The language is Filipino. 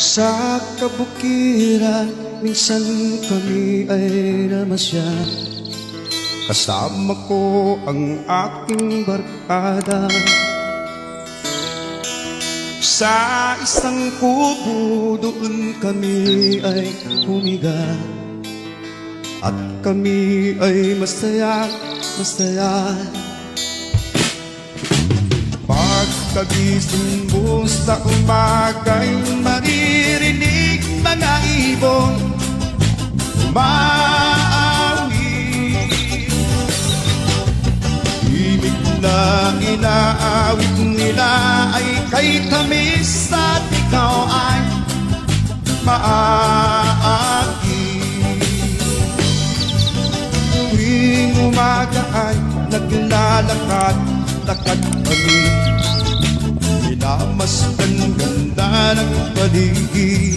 Sa kabukiran, minsan kami ay namasya. Kasama ko ang aking barkada. Sa isang kubo doon kami ay humiga. At kami ay masaya, masaya. Pagkagising mo sa umaga'y maririnig mga ibon umaawi. Ibig na inaawit nila ay kay tamis at ikaw ay maaagi. Tuwing umaga ay naglalakad-lakad kami. Minamasdan ganda ng paligid.